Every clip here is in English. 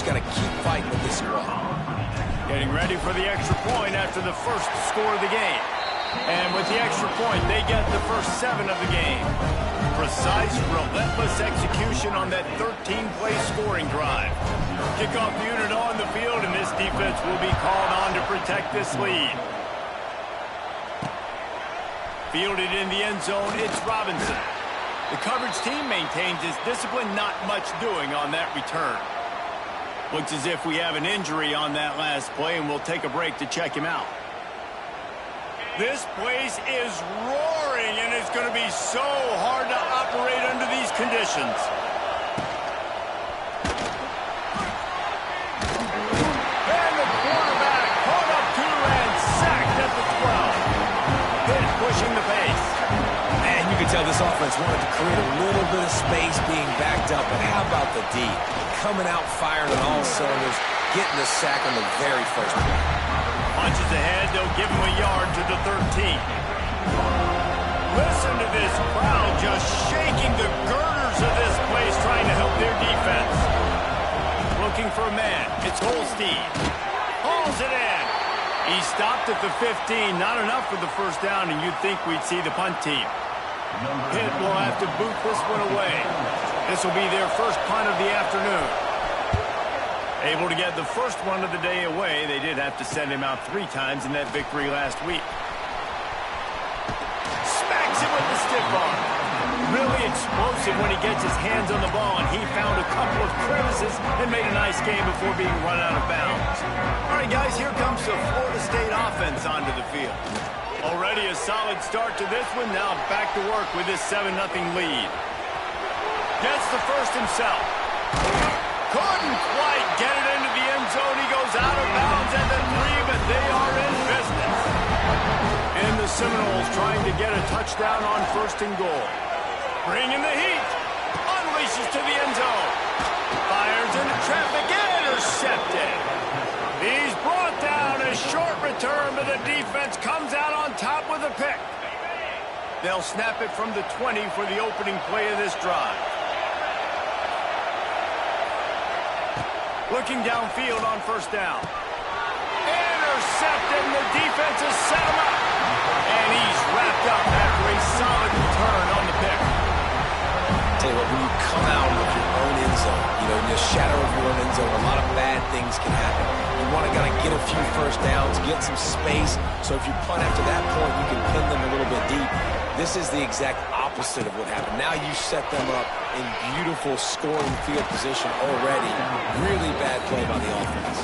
just got to keep fighting with this squad. Getting ready for the extra point after the first score of the game. And with the extra point, they get the first 7 of the game. Precise, relentless execution on that 13-play scoring drive. Kickoff unit on the field, and this defense will be called on to protect this lead. Fielded in the end zone, it's Robinson. The coverage team maintains its discipline, not much doing on that return. Looks as if we have an injury on that last play, and we'll take a break to check him out. This place is roaring, and it's going to be so hard to operate under these conditions. And the quarterback caught up to and sacked at the 12. Pitt pushing the pace. Man, you can tell this offense wanted to create a little bit of space being backed up, but how about the D? Coming out firing on all cylinders, getting the sack on the very first play. Punches ahead, they'll give him a yard to the 13. Listen to this crowd just shaking the girders of this place, trying to help their defense. Looking for a man, it's Holstein. Hauls it in. He stopped at the 15, not enough for the first down, and you'd think we'd see the punt team. Pitt will have to boot this one away. This will be their first punt of the afternoon. Able to get the first one of the day away. They did have to send him out 3 times in that victory last week. Smacks it with the stiff arm. Really explosive when he gets his hands on the ball, and he found a couple of crevices and made a nice game before being run out of bounds. All right, guys, here comes the Florida State offense onto the field. Already a solid start to this one. Now back to work with this 7-0 lead. Gets the first himself. Couldn't quite get it into the end zone. He goes out of bounds at the 3, but they are in business. And the Seminoles trying to get a touchdown on 1st and goal. Bringing the heat. Unleashes to the end zone. Fires into traffic. Intercepted. He's brought down. A short return, but the defense comes out on top with a pick. They'll snap it from the 20 for the opening play of this drive. Looking downfield on 1st down. Intercepted, and the defense has set him up. And he's wrapped up after a solid return on the pick. Tell you what, when you come out of your own end zone, in the shadow of your own end zone, a lot of bad things can happen. You want to kind of get a few first downs, get some space, so if you punt after that point, you can pin them a little bit deep. This is the exact opposite of what happened. Now you set them up in beautiful scoring field position already. Really bad play by the offense.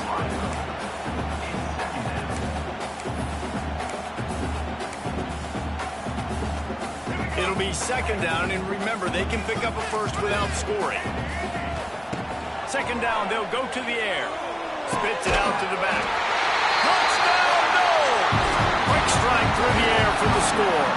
It'll be 2nd down, and remember, they can pick up a first without scoring. 2nd down, they'll go to the air. Spits it out to the back. Touchdown, no! Quick strike through the air for the score.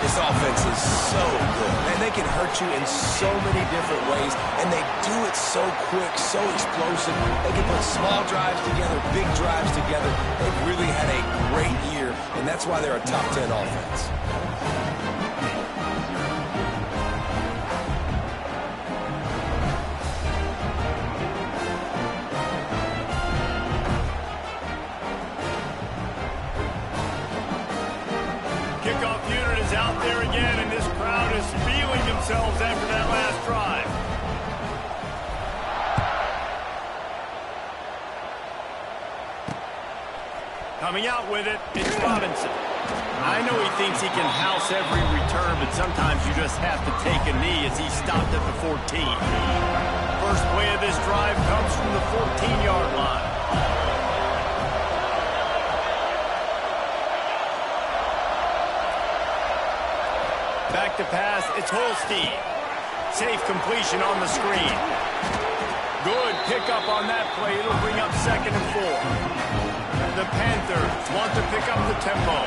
This offense is so good, and they can hurt you in so many different ways, and they do it so quick, so explosive. They can put small drives together, big drives together. They've really had a great year, and that's why they're a top 10 offense. Kickoff unit is out there again, and this crowd is feeling themselves after that last drive. Coming out with it, it's Robinson. I know he thinks he can house every return, but sometimes you just have to take a knee as he stopped at the 14. First play of this drive comes from the 14-yard line. Back to pass, it's Holstein. Safe completion on the screen. Good pickup on that play. It'll bring up 2nd and 4. The Panthers want to pick up the tempo.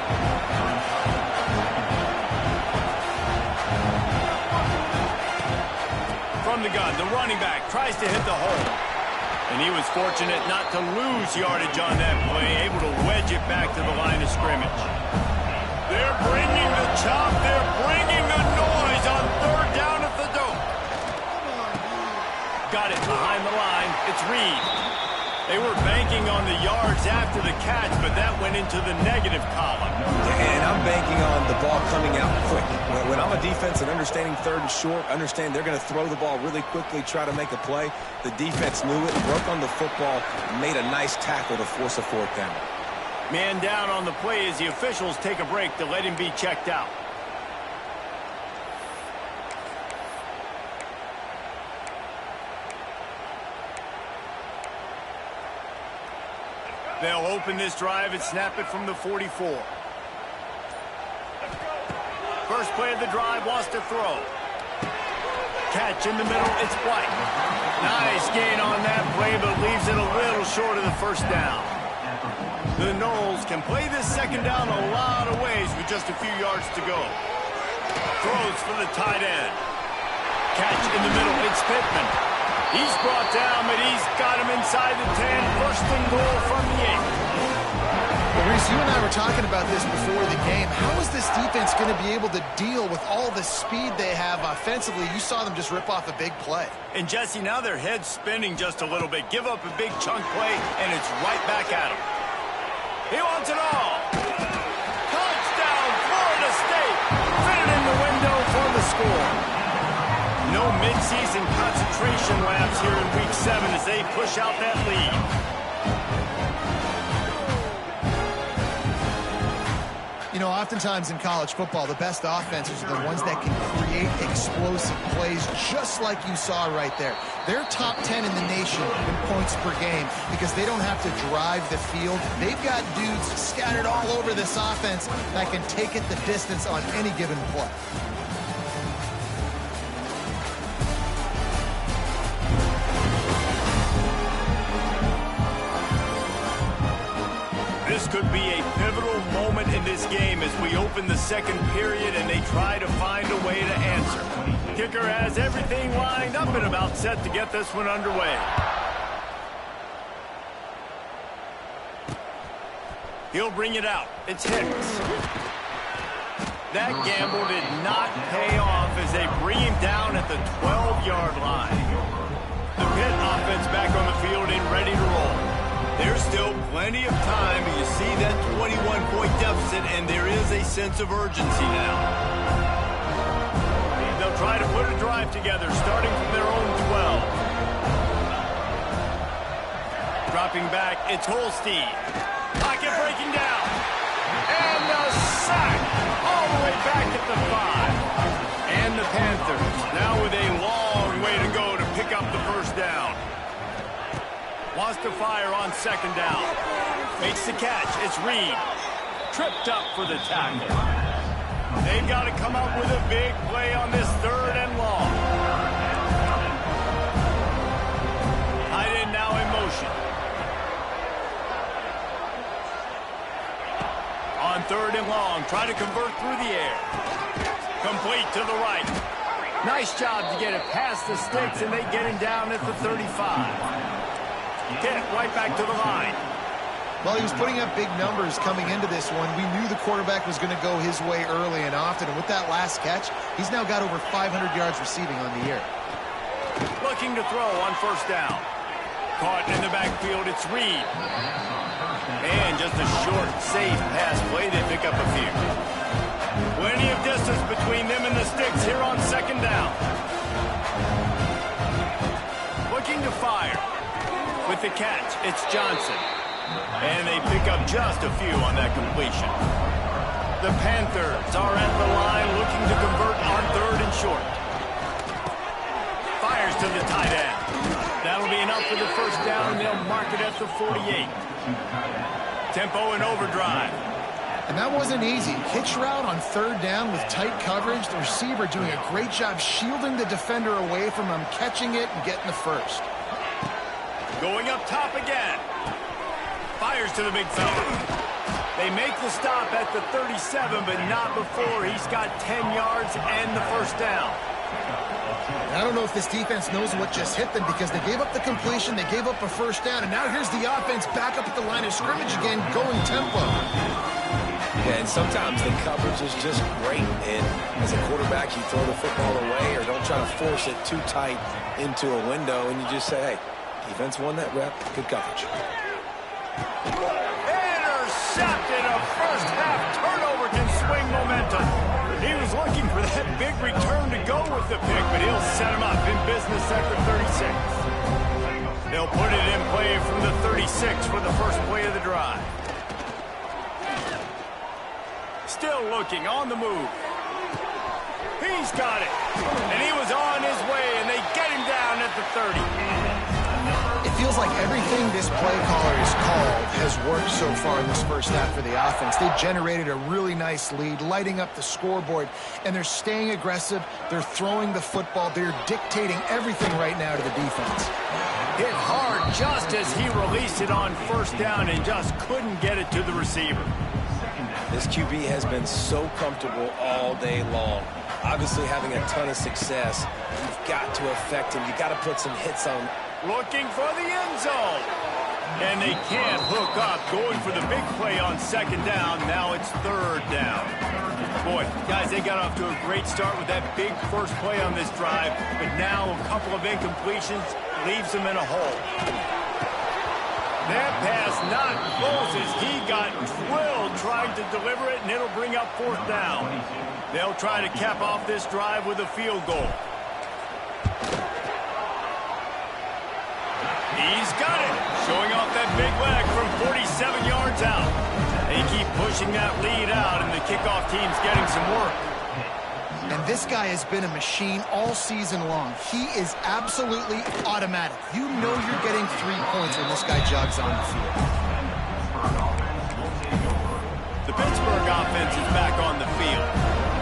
From the gun, the running back tries to hit the hole. And he was fortunate not to lose yardage on that play, able to wedge it back to the line of scrimmage. They're bringing the chop. They're bringing the noise on 3rd down at the dope. Got got it behind the line. It's Reed. They were banking on the yards after the catch, but that went into the negative column. And I'm banking on the ball coming out quick. When I'm a defense and understanding third and short, understand they're going to throw the ball really quickly, try to make a play. The defense knew it, broke on the football, made a nice tackle to force a fourth down. Man down on the play as the officials take a break to let him be checked out. They'll open this drive and snap it from the 44. First play of the drive, wants to throw. Catch in the middle, it's White. Nice gain on that play, but leaves it a little short of the first down. The Noles can play this second down a lot of ways with just a few yards to go. Throws for the tight end. Catch in the middle, it's Pittman. He's brought down, but he's got him inside the 10. First and goal from the 8. Well, Reese, you and I were talking about this before the game. How is this defense going to be able to deal with all the speed they have offensively? You saw them just rip off a big play. And, Jesse, now their head's spinning just a little bit. Give up a big chunk play, and it's right back at him. He wants it all. Touchdown, Florida State. Fit it in the window for the score. No midseason concentration laps here in Week 7 as they push out that lead. You know, oftentimes in college football, the best offenses are the ones that can create explosive plays, just like you saw right there. They're top 10 in the nation in points per game because they don't have to drive the field. They've got dudes scattered all over this offense that can take it the distance on any given play. This could be a pivotal moment in this game as we open the second period and they try to find a way to answer. Kicker has everything lined up and about set to get this one underway. He'll bring it out. It's Hicks. That gamble did not pay off as they bring him down at the 12-yard line. The Pitt offense back on the field and ready to roll. There's still plenty of time, but you see that 21-point deficit, and there is a sense of urgency now. They'll try to put a drive together, starting from their own 12. Dropping back, it's Holstein. Pocket breaking down. And a sack all the way back at the 5. And the Panthers now with a long way to go to pick up the first down. Wants to fire on second down. Makes the catch. It's Reed. Tripped up for the tackle. They've got to come up with a big play on this third and long. Tight end now in motion. On third and long, try to convert through the air. Complete to the right. Nice job to get it past the sticks, and they get him down at the 35. Pitt right back to the line. Well, he was putting up big numbers coming into this one. We knew the quarterback was going to go his way early and often. And with that last catch, he's now got over 500 yards receiving on the year. Looking to throw on first down. Caught in the backfield, it's Reed. And just a short, safe pass play. They pick up a few. Plenty of distance between them and the sticks here on second down. Looking to fire. With the catch, it's Johnson. And they pick up just a few on that completion. The Panthers are at the line looking to convert on third and short. Fires to the tight end. That'll be enough for the first down. They'll mark it at the 48. Tempo and overdrive. And that wasn't easy. Hitch route on third down with tight coverage. The receiver doing a great job shielding the defender away from him, catching it and getting the first. Going up top again. Fires to the big fella. They make the stop at the 37, but not before he's got 10 yards and the first down. I don't know if this defense knows what just hit them because they gave up the completion, they gave up a first down, and now here's the offense back up at the line of scrimmage again, going tempo. Yeah, and sometimes the coverage is just great. And as a quarterback, you throw the football away or don't try to force it too tight into a window, and you just say, hey, defense won that rep. Good coverage. Intercepted. A first-half turnover can swing momentum. He was looking for that big return to go with the pick, but he'll set him up in business at the 36. They'll put it in play from the 36 for the first play of the drive. Still looking on the move. He's got it. And he was on his way, and they get him down at the 30. It feels like everything this play caller has called has worked so far in this first half for the offense. They generated a really nice lead, lighting up the scoreboard, and they're staying aggressive. They're throwing the football. They're dictating everything right now to the defense. Hit hard just as he released it on first down and just couldn't get it to the receiver. This QB has been so comfortable all day long. Obviously having a ton of success. You've got to affect him. You've got to put some hits on. Looking for the end zone. And they can't hook up. Going for the big play on second down. Now it's third down. Boy, guys, they got off to a great start with that big first play on this drive. But now a couple of incompletions leaves them in a hole. That pass not close as he got drilled trying to deliver it, and it'll bring up fourth down. They'll try to cap off this drive with a field goal. He's got it. Showing off that big leg from 47 yards out. They keep pushing that lead out, and the kickoff team's getting some work. And this guy has been a machine all season long. He is absolutely automatic. You know you're getting 3 points when this guy jogs on the field. The Pittsburgh offense is back on the field.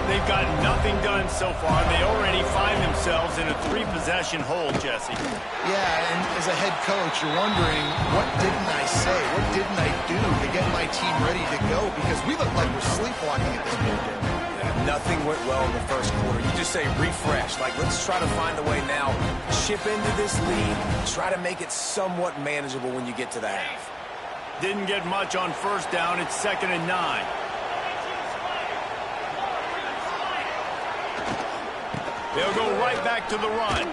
They've got nothing done so far. They already find themselves in a 3-possession hole, Jesse. Yeah, and as a head coach, you're wondering, what didn't I say? What didn't I do to get my team ready to go? Because we look like we're sleepwalking at this point. Nothing went well in the first quarter. You just say refresh. Like, let's try to find a way now. Chip into this lead. Try to make it somewhat manageable when you get to the half. Didn't get much on first down. It's 2nd and 9. They'll go right back to the run.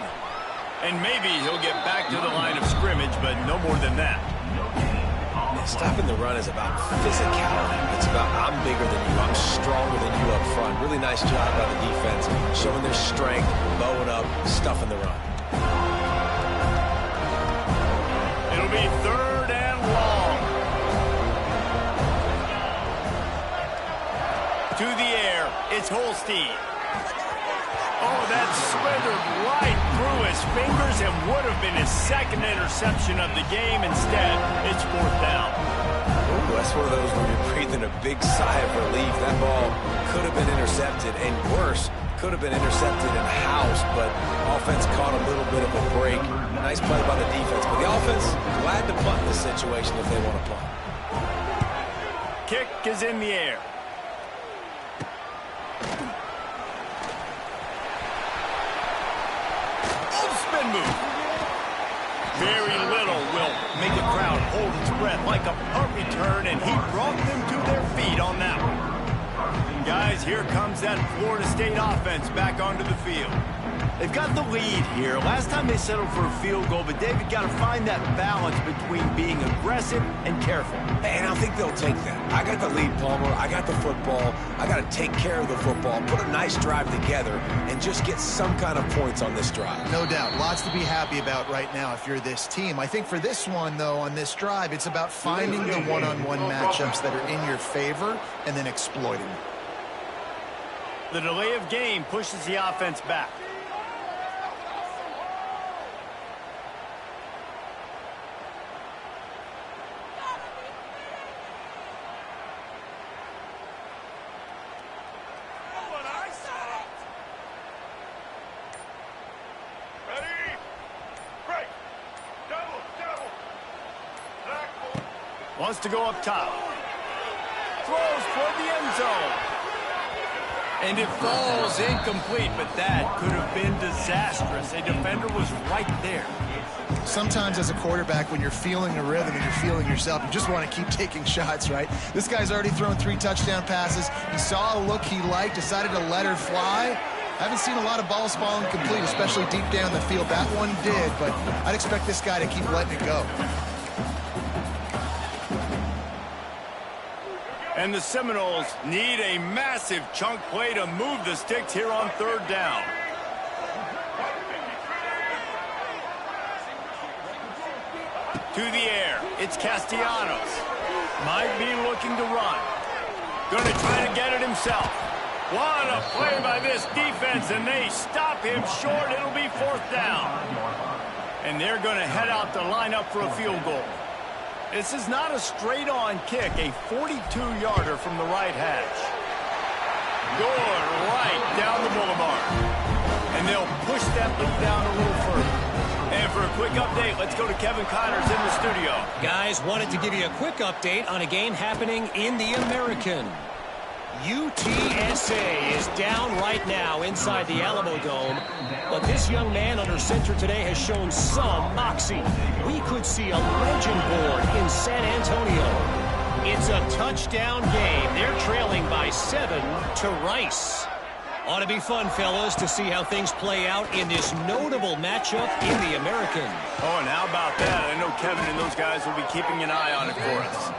And maybe he'll get back to the line of scrimmage, but no more than that. Stopping the run is about physicality. It's about I'm bigger than you. I'm stronger than you up front. Really nice job by the defense, showing their strength, bowing up, stuffing the run. It'll be 3rd and long. To the air, it's Holstein. Oh, that slithered right through his fingers and would have been his 2nd interception of the game. Instead, it's 4th down. Ooh, that's one of those where you're breathing a big sigh of relief. That ball could have been intercepted, and worse, could have been intercepted and housed, but offense caught a little bit of a break. Nice play by the defense, but the offense glad to punt the situation if they want to punt. Kick is in the air. Move. Very little will make a crowd hold its breath like a punt return, and he brought them to their feet on that one. Guys, here comes that Florida State offense back onto the field. They've got the lead here. Last time they settled for a field goal, but David got to find that balance between being aggressive and careful. And I think they'll take that. I got the lead, Palmer. I got the football. I got to take care of the football, put a nice drive together, and just get some kind of points on this drive. No doubt. Lots to be happy about right now if you're this team. I think for this one, though, on this drive, it's about finding the one-on-one matchups that are in your favor and then exploiting them. The delay of game pushes the offense back. Wants to go up top. Throws toward the end zone. And it falls incomplete, but that could have been disastrous. A defender was right there. Sometimes as a quarterback, when you're feeling the rhythm and you're feeling yourself, you just want to keep taking shots, right? This guy's already thrown 3 touchdown passes. He saw a look he liked, decided to let her fly. I haven't seen a lot of balls falling complete, especially deep down the field. That one did, but I'd expect this guy to keep letting it go. And the Seminoles need a massive chunk play to move the sticks here on 3rd down. To the air, it's Castellanos. Might be looking to run. Going to try to get it himself. What a play by this defense, and they stop him short. It'll be 4th down. And they're going to head out to line up for a field goal. This is not a straight-on kick, a 42-yarder from the right hash. Good right down the boulevard. And they'll push that lead down a little further. And for a quick update, let's go to Kevin Connors in the studio. Guys, wanted to give you a quick update on a game happening in the American. UTSA is down right now inside the Alamo Dome, but this young man under center today has shown some moxie. We could see a legend born in San Antonio. It's a touchdown game. They're trailing by 7 to Rice. Ought to be fun, fellas, to see how things play out in this notable matchup in the American. Oh, and how about that? I know Kevin and those guys will be keeping an eye on it for us.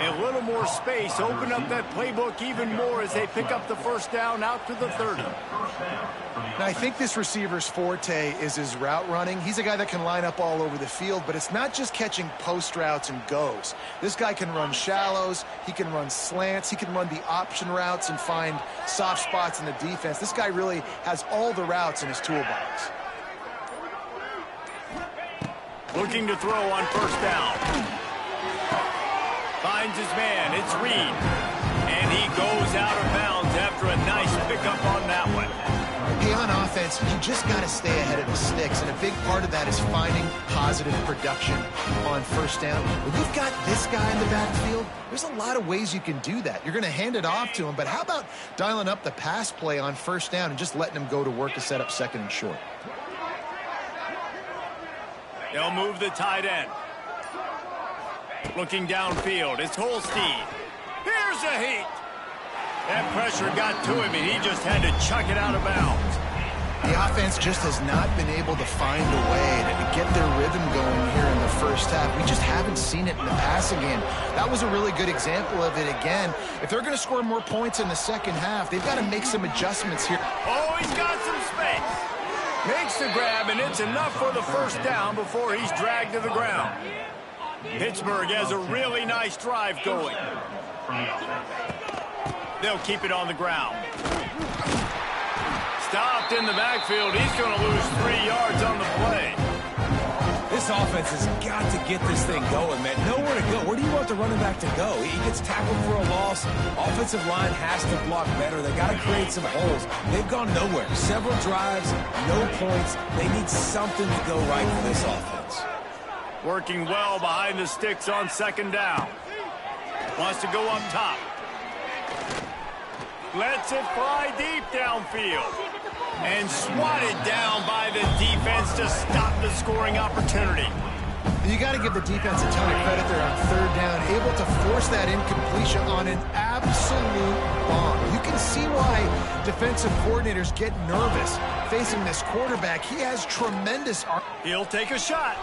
A little more space, open up that playbook even more as they pick up the 1st down out to the 30. Now, I think this receiver's forte is his route running. He's a guy that can line up all over the field, but it's not just catching post routes and goes. This guy can run shallows, he can run slants, he can run the option routes and find soft spots in the defense. This guy really has all the routes in his toolbox. Looking to throw on 1st down. Finds his man. It's Reed. And he goes out of bounds after a nice pickup on that one. Hey, on offense, you just got to stay ahead of the sticks, and a big part of that is finding positive production on 1st down. When you've got this guy in the backfield, there's a lot of ways you can do that. You're going to hand it off to him, but how about dialing up the pass play on 1st down and just letting him go to work to set up 2nd and short? They'll move the tight end. Looking downfield, it's Holstein. Here's a heat. That pressure got to him, and he just had to chuck it out of bounds. The offense just has not been able to find a way to get their rhythm going here in the 1st half. We just haven't seen it in the passing game. That was a really good example of it again. If they're going to score more points in the 2nd half, they've got to make some adjustments here. Oh, he's got some space. Makes the grab, and it's enough for the 1st down before he's dragged to the ground. Pittsburgh has a really nice drive going. They'll keep it on the ground. Stopped in the backfield. He's going to lose 3 yards on the play. This offense has got to get this thing going, man. Nowhere to go. Where do you want the running back to go? He gets tackled for a loss. Offensive line has to block better. They got to create some holes. They've gone nowhere. Several drives, no points. They need something to go right for this offense. Working well behind the sticks on 2nd down. Wants to go up top. Lets it fly deep downfield. And swatted down by the defense to stop the scoring opportunity. You got to give the defense a ton of credit there on 3rd down, able to force that incompletion on an absolute bomb. You can see why defensive coordinators get nervous facing this quarterback. He has tremendous arm. He'll take a shot.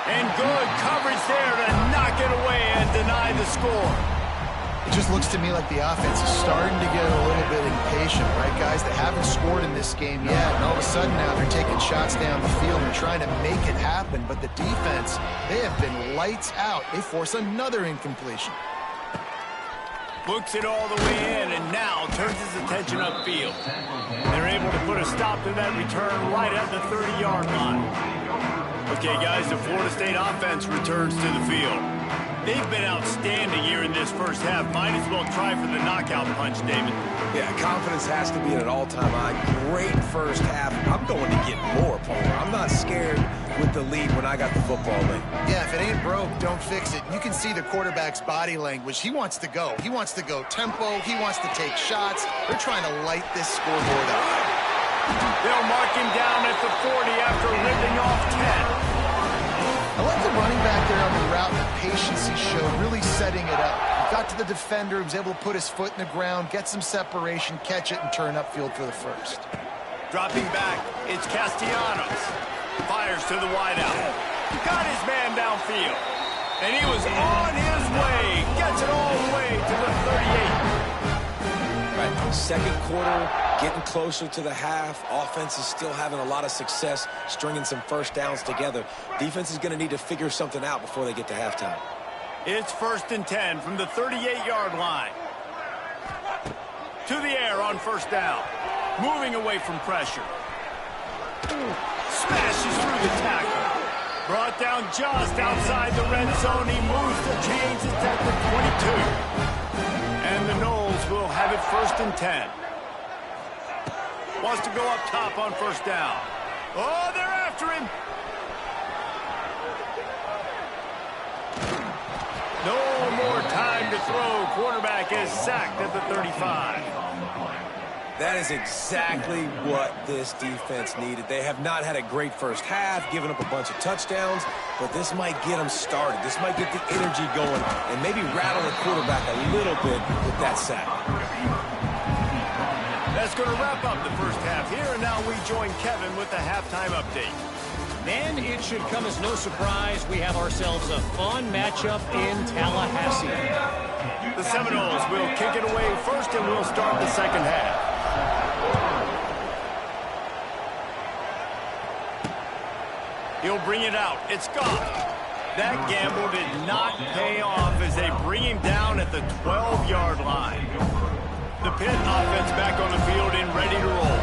And good coverage there to knock it away and deny the score. It just looks to me like the offense is starting to get a little bit impatient, right, guys? They haven't scored in this game yet, and all of a sudden now they're taking shots down the field and trying to make it happen. But the defense, they have been lights out. They force another incompletion. Looks it all the way in, and now turns his attention upfield. They're able to put a stop to that return right at the 30-yard line. Okay, guys, the Florida State offense returns to the field. They've been outstanding here in this 1st half. Might as well try for the knockout punch, David. Yeah, confidence has to be at an all-time high. Great 1st half. I'm going to get more, Paul. I'm not scared with the lead when I got the football late. Yeah, if it ain't broke, don't fix it. You can see the quarterback's body language. He wants to go. He wants to go tempo. He wants to take shots. They're trying to light this scoreboard up. They'll mark him down at the 40 after ripping off 10. I like the running back there on the route, the patience he showed, really setting it up. He got to the defender, he was able to put his foot in the ground, get some separation, catch it, and turn upfield for the first. Dropping back, it's Castellanos. Fires to the wideout. Got his man downfield. And he was on his way. Gets it all the way to the 38. Right, second quarter, getting closer to the half. Offense is still having a lot of success stringing some first downs together. Defense is going to need to figure something out before they get to halftime. It's 1st and 10 from the 38-yard line. To the air on first down. Moving away from pressure. Smashes through the tackle. Brought down just outside the red zone. He moves the chains. It's at the 22. And the Noles will have it 1st and 10. Wants to go up top on first down. Oh, they're after him. No more time to throw. Quarterback is sacked at the 35. That is exactly what this defense needed. They have not had a great first half, giving up a bunch of touchdowns, but this might get them started. This might get the energy going and maybe rattle the quarterback a little bit with that sack. That's going to wrap up the first half here, and now we join Kevin with the halftime update. And it should come as no surprise, we have ourselves a fun matchup in Tallahassee. The Seminoles will kick it away first, and we'll start the second half. He'll bring it out. It's gone. That gamble did not pay off as they bring him down at the 12-yard line. The Pitt offense back on the field and ready to roll.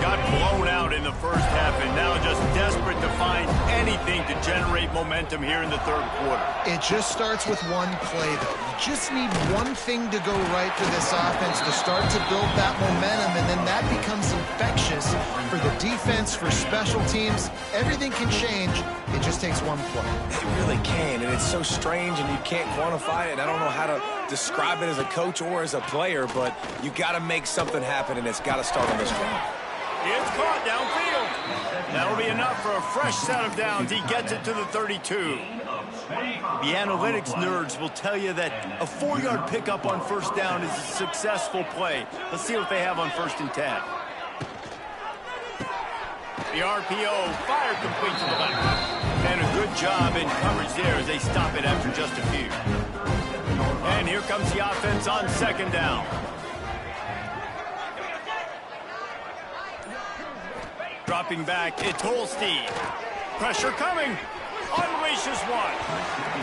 Got blown out in the first half and now just desperate to find anything to generate momentum here in the third quarter. It just starts with one play, though. You just need one thing to go right for this offense to start to build that momentum, and then that becomes infectious for the defense, for special teams. Everything can change. It just takes one play. It really can, and it's so strange, and you can't quantify it. I don't know how to describe it as a coach or as a player, but you got to make something happen, and it's got to start on this drive. It's caught downfield. That'll be enough for a fresh set of downs. He gets it to the 32. The analytics nerds will tell you that a 4-yard pickup on first down is a successful play. Let's see what they have on 1st and 10. The RPO fired complete to the left. And a good job in coverage there as they stop it after just a few. And here comes the offense on second down. Dropping back, it's Holstein. Pressure coming. Unleashes one.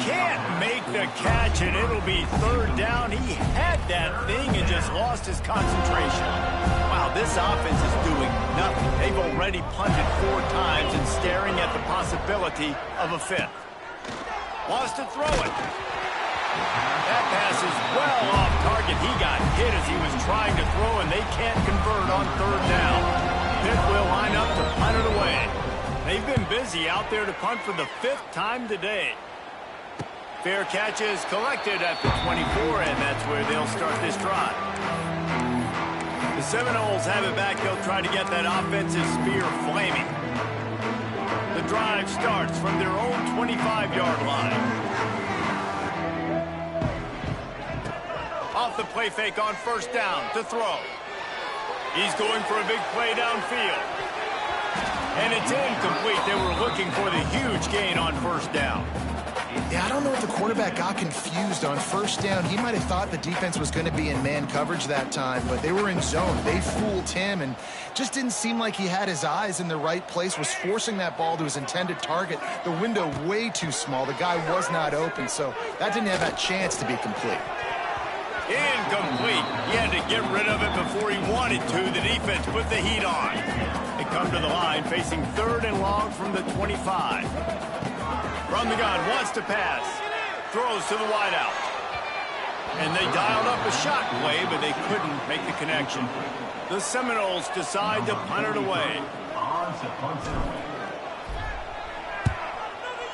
Can't make the catch, and it'll be third down. He had that thing and just lost his concentration. Wow, this offense is doing nothing. They've already punted 4 times and staring at the possibility of a 5th. Wants to throw it. That pass is well off target. He got hit as he was trying to throw, and they can't convert on third down. Pitt will line up to punt it away. They've been busy out there to punt for the 5th time today. Fair catch is collected at the 24, and that's where they'll start this drive. The Seminoles have it back. They'll try to get that offensive spear flaming. The drive starts from their own 25-yard line. Off the play fake on first down to throw. He's going for a big play downfield. And it's incomplete. They were looking for the huge gain on first down. Yeah, I don't know if the quarterback got confused on first down. He might have thought the defense was going to be in man coverage that time, but they were in zone. They fooled him and just didn't seem like he had his eyes in the right place, was forcing that ball to his intended target. The window way too small. The guy was not open, so that didn't have that chance to be complete. Incomplete. He had to get rid of it before he wanted to. The defense put the heat on. They come to the line facing 3rd and long from the 25. From the gun, wants to pass. Throws to the wideout. And they dialed up a shot play, but they couldn't make the connection. The Seminoles decide to punt it away.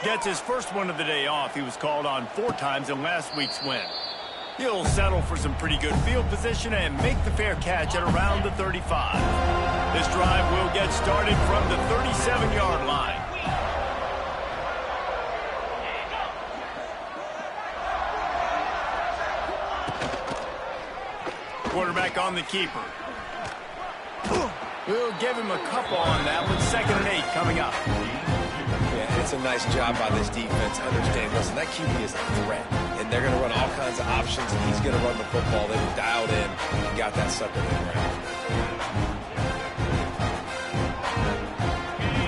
Gets his first one of the day off. He was called on 4 times in last week's win. He'll settle for some pretty good field position and make the fair catch at around the 35. This drive will get started from the 37-yard line. Quarterback on the keeper. We'll give him a couple on that with 2nd and 8 coming up. Yeah, it's a nice job by this defense. Understand, listen, that QB is a threat, and they're going to run all kinds of options, and he's going to run the football. They were dialed in and got that sucker in right.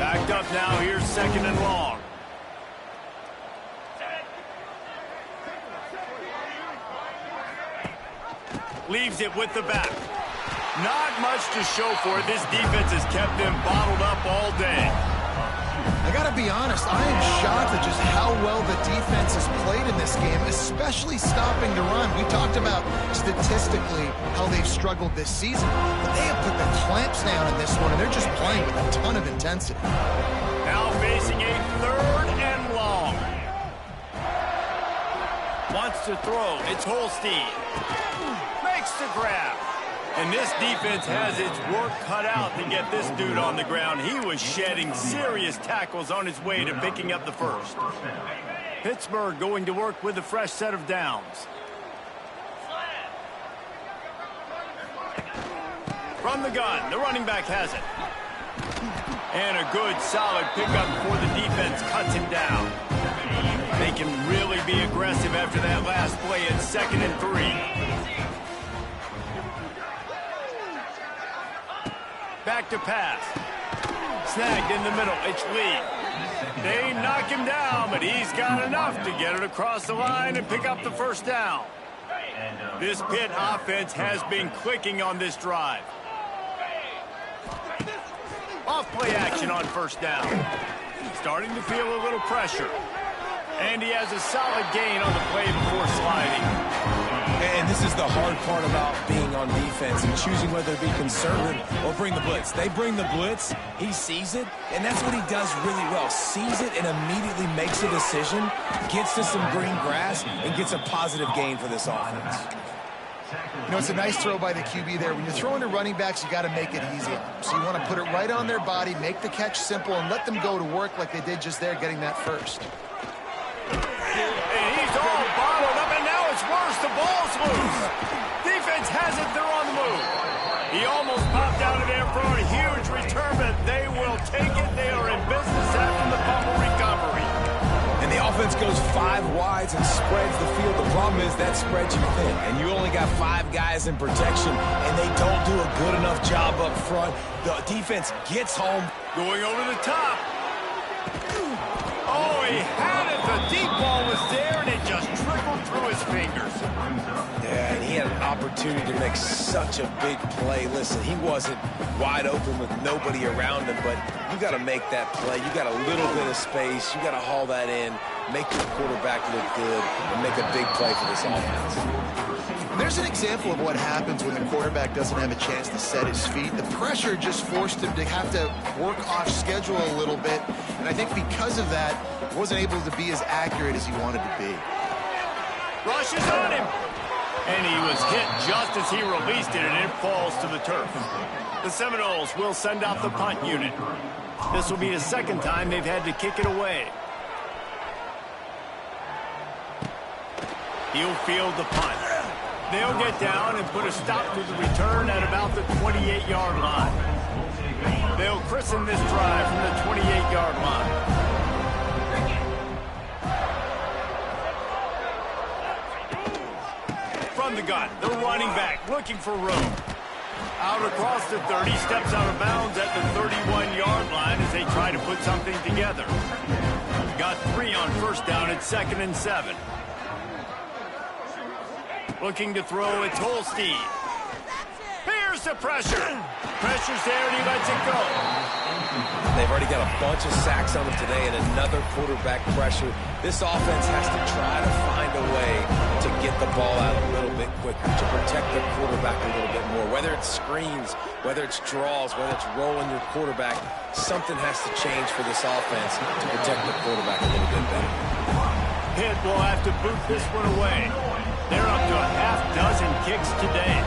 Backed up now. Here's 2nd and long. Leaves it with the back. Not much to show for it. This defense has kept them bottled up all day. I got to be honest, I am shocked at just how well the defense has played in this game, especially stopping the run. We talked about statistically how they've struggled this season, but they have put the clamps down in this one, and they're just playing with a ton of intensity. Now facing a 3rd and long. Wants to throw. It's Holstein. Makes the grab. And this defense has its work cut out to get this dude on the ground. He was shedding serious tackles on his way to picking up the first. Pittsburgh going to work with a fresh set of downs. From the gun, the running back has it. And a good, solid pickup before the defense cuts him down. They can really be aggressive after that last play at 2nd and 3. Back to pass. Snagged in the middle. It's Lee. They knock him down, but he's got enough to get it across the line and pick up the first down. This Pitt offense has been clicking on this drive. Off play action on 1st down. Starting to feel a little pressure. And he has a solid gain on the play before sliding. And this is the hard part about being on defense and choosing whether to be conservative or bring the blitz. They bring the blitz, he sees it, and that's what he does really well. Sees it and immediately makes a decision, gets to some green grass, and gets a positive gain for this offense. You know, it's a nice throw by the QB there. When you're throwing to running backs, you got to make it easy on them. So you want to put it right on their body, make the catch simple, and let them go to work like they did just there, getting that first. And he's all bottled up, and now it's worse. The ball's loose. Defense has it. They're on the move. He almost popped out of there for a huge return, but they will take it. They are in business after the fumble recovery. And the offense goes 5 wides and spreads the field. The problem is that spreads you thin, and you only got 5 guys in protection, and they don't do a good enough job up front. The defense gets home. Going over the top. Oh, he had it. The deep ball was there, and it just trickled through his fingers. Yeah, and he had an opportunity to make such a big play. Listen, he wasn't wide open with nobody around him, but you got to make that play. You got a little bit of space. You got to haul that in, make your quarterback look good, and make a big play for this offense. There's an example of what happens when the quarterback doesn't have a chance to set his feet. The pressure just forced him to have to work off schedule a little bit, and I think because of that, he wasn't able to be as accurate as he wanted to be. Rushes on him. And he was hit just as he released it, and it falls to the turf. The Seminoles will send out the punt unit. This will be the 2nd time they've had to kick it away. He'll field the punt. They'll get down and put a stop to the return at about the 28-yard line. They'll christen this drive from the 28-yard line. From the gun, the running back looking for room. Out across the 30, steps out of bounds at the 31-yard line as they try to put something together. Got 3 on 1st down at 2nd and 7. Looking to throw, it's Holstein. Here's the pressure. Pressure's there, and he lets it go. They've already got a bunch of sacks on them today and another quarterback pressure. This offense has to try to find a way to to get the ball out a little bit quicker, to protect their quarterback a little bit more. Whether it's screens, whether it's draws, whether it's rolling your quarterback, something has to change for this offense to protect the quarterback a little bit better. Pitt will have to boot this one away. They're up to a half dozen kicks today.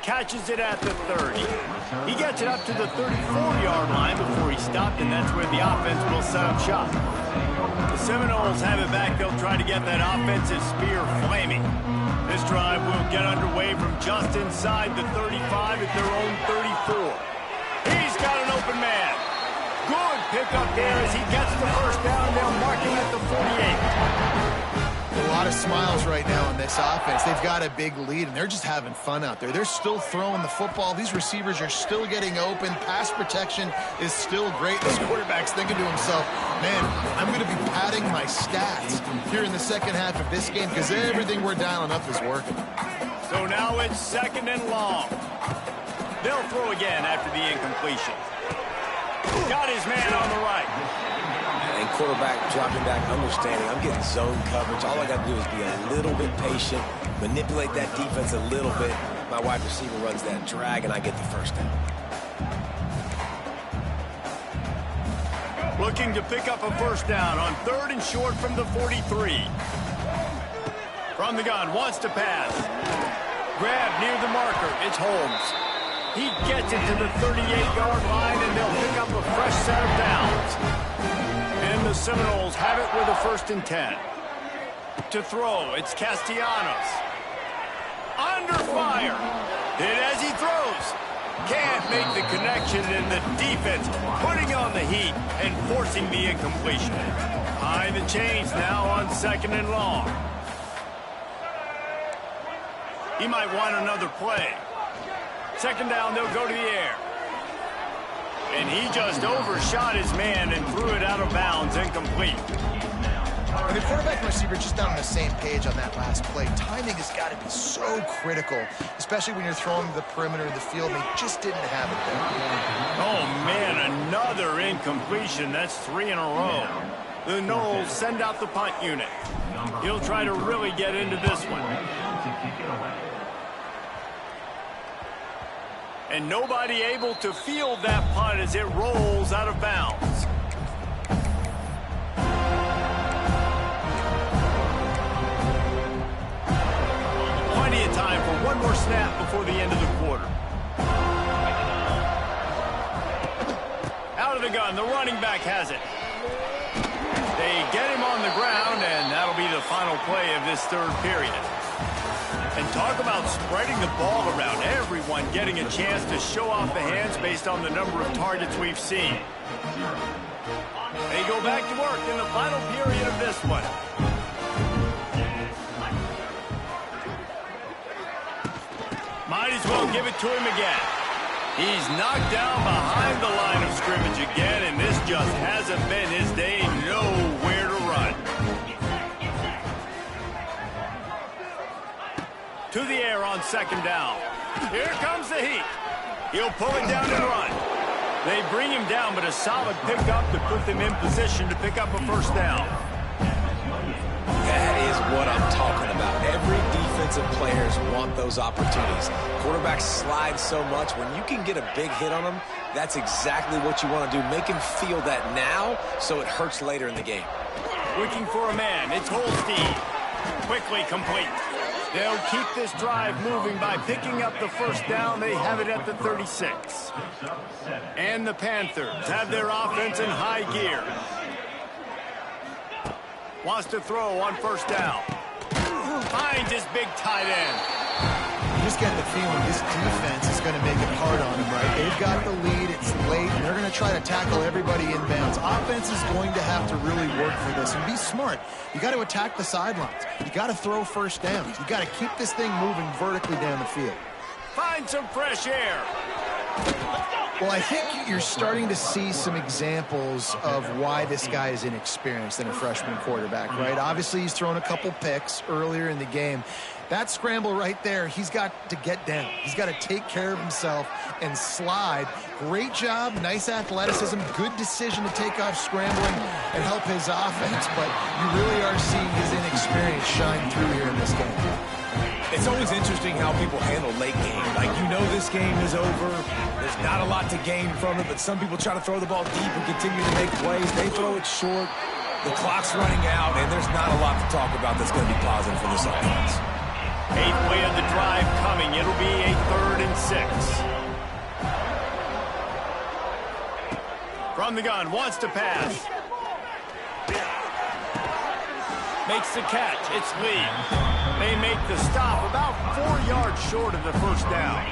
Catches it at the 30. He gets it up to the 34-yard line before he stopped, and that's where the offense will set up shop. The Seminoles have it back. They'll try to get that offensive spear flaming. This drive will get underway from just inside the 35 at their own 34. He's got an open man. Good pickup there as he gets the first down. They'll mark him at the 48. A lot of smiles right now in this offense. They've got a big lead, and they're just having fun out there. They're still throwing the football. These receivers are still getting open. Pass protection is still great. This quarterback's thinking to himself, man, I'm going to be padding my stats here in the second half of this game because everything we're dialing up is working. So now it's 2nd and long. They'll throw again after the incompletion. Got his man on the right. And quarterback dropping back, understanding I'm getting zone coverage. All I got to do is be a little bit patient, manipulate that defense a little bit. My wide receiver runs that drag, and I get the first down. Looking to pick up a first down on 3rd and short from the 43. From the gun, wants to pass. Grab near the marker. It's Holmes. He gets it to the 38-yard line, and they'll pick up a fresh set of downs. And the Seminoles have it with a 1st and 10. To throw, it's Castellanos. Under fire. Hit as he throws. Can't make the connection, and the defense putting on the heat and forcing the incompletion. Behind the chains now on 2nd and long. He might want another play. 2nd down, they'll go to the air. And he just overshot his man and threw it out of bounds, incomplete. And the quarterback and receiver just not on the same page on that last play. Timing has got to be so critical, especially when you're throwing to the perimeter of the field. They just didn't have it there. Oh, man, another incompletion. That's 3 in a row. The Noles send out the punt unit. He'll try to really get into this one. And nobody able to field that punt as it rolls out of bounds. Plenty of time for one more snap before the end of the quarter. Out of the gun, the running back has it. They get him on the ground, and that'll be the final play of this 3rd period. And talk about spreading the ball around. Everyone getting a chance to show off the hands based on the number of targets we've seen. They go back to work in the final period of this one. Might as well give it to him again. He's knocked down behind the line of scrimmage again, and this just hasn't been his day. Nowhere to run. To the air on 2nd down. Here comes the heat. He'll pull it down and run. They bring him down, but a solid pickup to put them in position to pick up a first down. That is what I'm talking about. Every defensive players want those opportunities. Quarterbacks slide so much. When you can get a big hit on them, that's exactly what you want to do. Make him feel that now so it hurts later in the game. Looking for a man. It's Holstein. Quickly complete. They'll keep this drive moving by picking up the first down. They have it at the 36. And the Panthers have their offense in high gear. Wants to throw on 1st down. Finds his big tight end. You just get the feeling this defense is going to make it hard on them, right? They've got the lead. It's late, and they're going to try to tackle everybody inbounds. Offense is going to have to really work for this and be smart. You got to attack the sidelines. You got to throw first downs. You got to keep this thing moving vertically down the field. Find some fresh air. Well, I think you're starting to see some examples of why this guy is inexperienced in a freshman quarterback, right? Obviously, he's thrown a couple picks earlier in the game. That scramble right there, he's got to get down. He's got to take care of himself and slide. Great job, nice athleticism, good decision to take off scrambling and help his offense, but you really are seeing his inexperience shine through here in this game. It's always interesting how people handle late game. Like, you know this game is over. There's not a lot to gain from it, but some people try to throw the ball deep and continue to make plays. They throw it short. The clock's running out, and there's not a lot to talk about that's going to be positive for this offense. 8th play of the drive coming. It'll be a 3rd and 6. From the gun, wants to pass. Makes the catch. It's Lee. They make the stop about 4 yards short of the first down.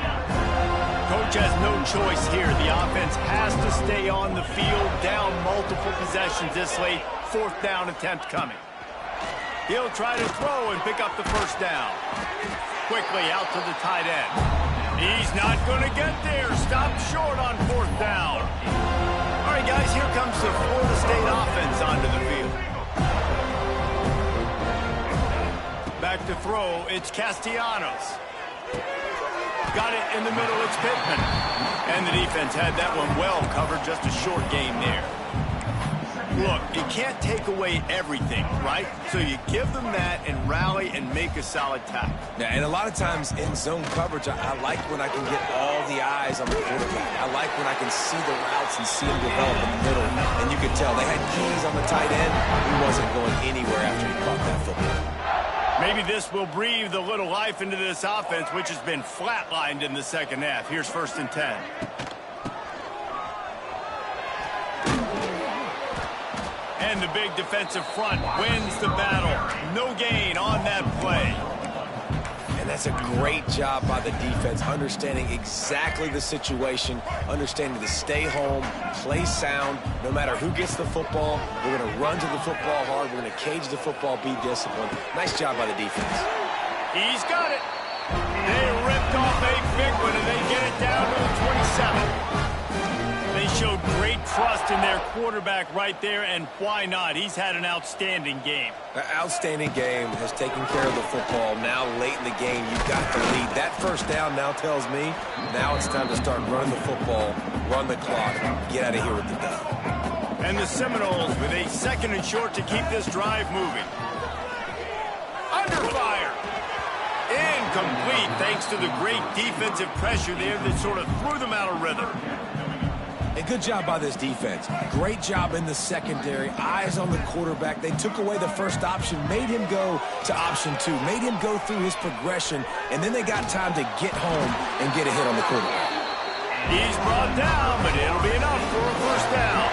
Coach has no choice here. The offense has to stay on the field, down multiple possessions this late. 4th down attempt coming. He'll try to throw and pick up the first down. Quickly out to the tight end. He's not going to get there. Stopped short on 4th down. All right, guys, here comes the Florida State offense onto the field. Back to throw, it's Castellanos. Got it in the middle, it's Pittman. And the defense had that one well covered, just a short game there. Look, you can't take away everything, right? So you give them that and rally and make a solid tackle. Yeah, and a lot of times in zone coverage, I like when I can get all the eyes on the quarterback. I like when I can see the routes and see them develop in the middle. And you could tell they had keys on the tight end. He wasn't going anywhere after he caught that football. Maybe this will breathe a little life into this offense, which has been flatlined in the second half. Here's 1st and 10. And the big defensive front wins the battle. No gain on that play. And that's a great job by the defense, understanding exactly the situation, understanding to stay home, play sound. No matter who gets the football, we're going to run to the football hard. We're going to cage the football, be disciplined. Nice job by the defense. He's got it. They ripped off a big one, and they get it down to the 27. They showed great trust in their quarterback right there, and why not? He's had an outstanding game. An outstanding game, has taken care of the football. Now late in the game, you've got the lead. That first down now tells me now it's time to start running the football, run the clock, get out of here with the dub. And the Seminoles with a 2nd and short to keep this drive moving. Under fire. Incomplete thanks to the great defensive pressure there that sort of threw them out of rhythm. A good job by this defense. Great job in the secondary. Eyes on the quarterback. They took away the first option, made him go to option 2, made him go through his progression, and then they got time to get home and get a hit on the quarterback. He's brought down, but it'll be enough for a first down.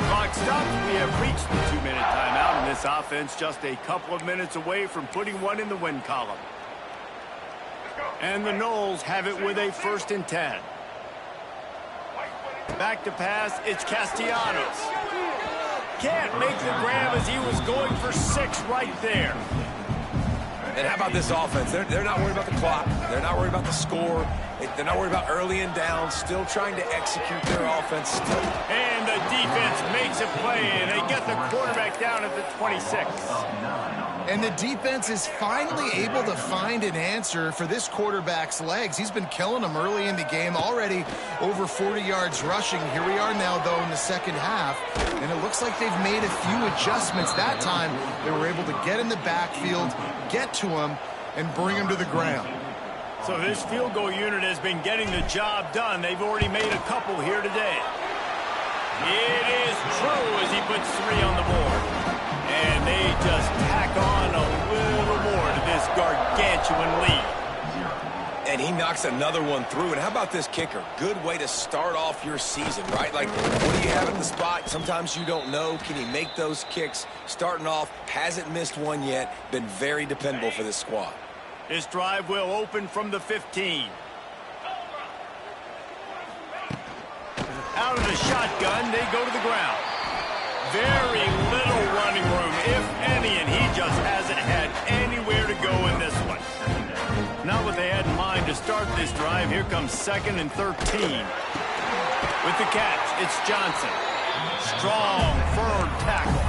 Clock stops. We have reached the 2-minute timeout, and this offense just a couple of minutes away from putting one in the win column. And the Noles have it with a 1st and 10. Back to pass, it's Castellanos. Can't make the grab as he was going for 6 right there. And how about this offense? They're not worried about the clock. They're not worried about the score. They're not worried about early and down. Still trying to execute their offense. And the defense makes a play, and they get the quarterback down at the 26. And the defense is finally able to find an answer for this quarterback's legs. He's been killing them early in the game, already over 40 yards rushing. Here we are now, though, in the second half, and it looks like they've made a few adjustments. That time, they were able to get in the backfield, get to him, and bring him to the ground. So this field goal unit has been getting the job done. They've already made a couple here today. It is true as he puts 3 on the board. And they just tack on a little more to this gargantuan lead. And he knocks another one through. And how about this kicker? Good way to start off your season, right? Like, what do you have at the spot? Sometimes you don't know. Can he make those kicks? Starting off, hasn't missed one yet. Been very dependable for this squad. This drive will open from the 15. Out of the shotgun, they go to the ground. Very little running room, if any, and he just hasn't had anywhere to go in this one. Not what they had in mind to start this drive. Here comes 2nd and 13. With the catch, it's Johnson. Strong, firm tackle.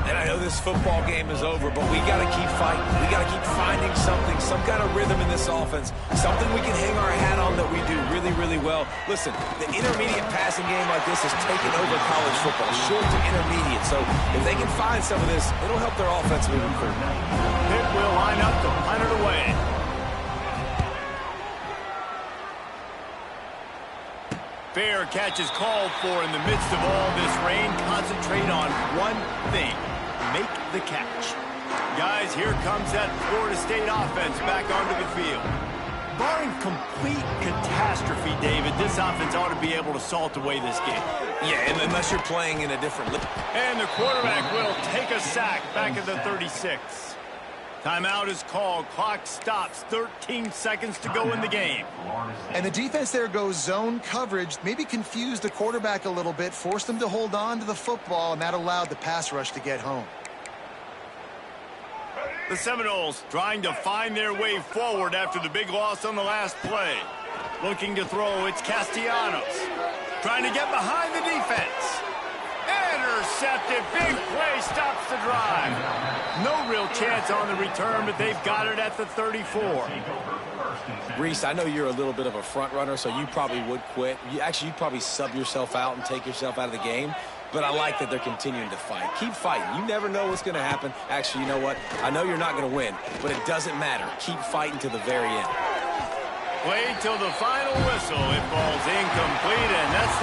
And I know this football game is over, but we got to keep fighting. We got to keep finding something, some kind of rhythm in this offense, something we can hang our hat on that we do really, really well. Listen, the intermediate passing game like this has taken over college football, short to intermediate. So if they can find some of this, it'll help their offense moving forward. Pitt will line up to punt it away. Fair catch is called for in the midst of all this rain. Concentrate on one thing. Make the catch. Guys, here comes that Florida State offense back onto the field. Barring complete catastrophe, David, this offense ought to be able to salt away this game. Yeah, and unless you're playing in a different league. And the quarterback will take a sack back at the 36. Timeout is called. Clock stops. 13 seconds to go in the game. And the defense there goes zone coverage, maybe confused the quarterback a little bit, forced him to hold on to the football, and that allowed the pass rush to get home. The Seminoles trying to find their way forward after the big loss on the last play. Looking to throw, it's Castellanos. Trying to get behind the defense. Intercepted. Big play stops the drive. No real chance on the return, but they've got it at the 34. Reese, I know you're a little bit of a front runner, so you probably would quit. You'd probably sub yourself out and take yourself out of the game. But I like that they're continuing to fight. Keep fighting. You never know what's going to happen. Actually, you know what? I know you're not going to win, but it doesn't matter. Keep fighting to the very end. Play till the final whistle. It falls incomplete, and that's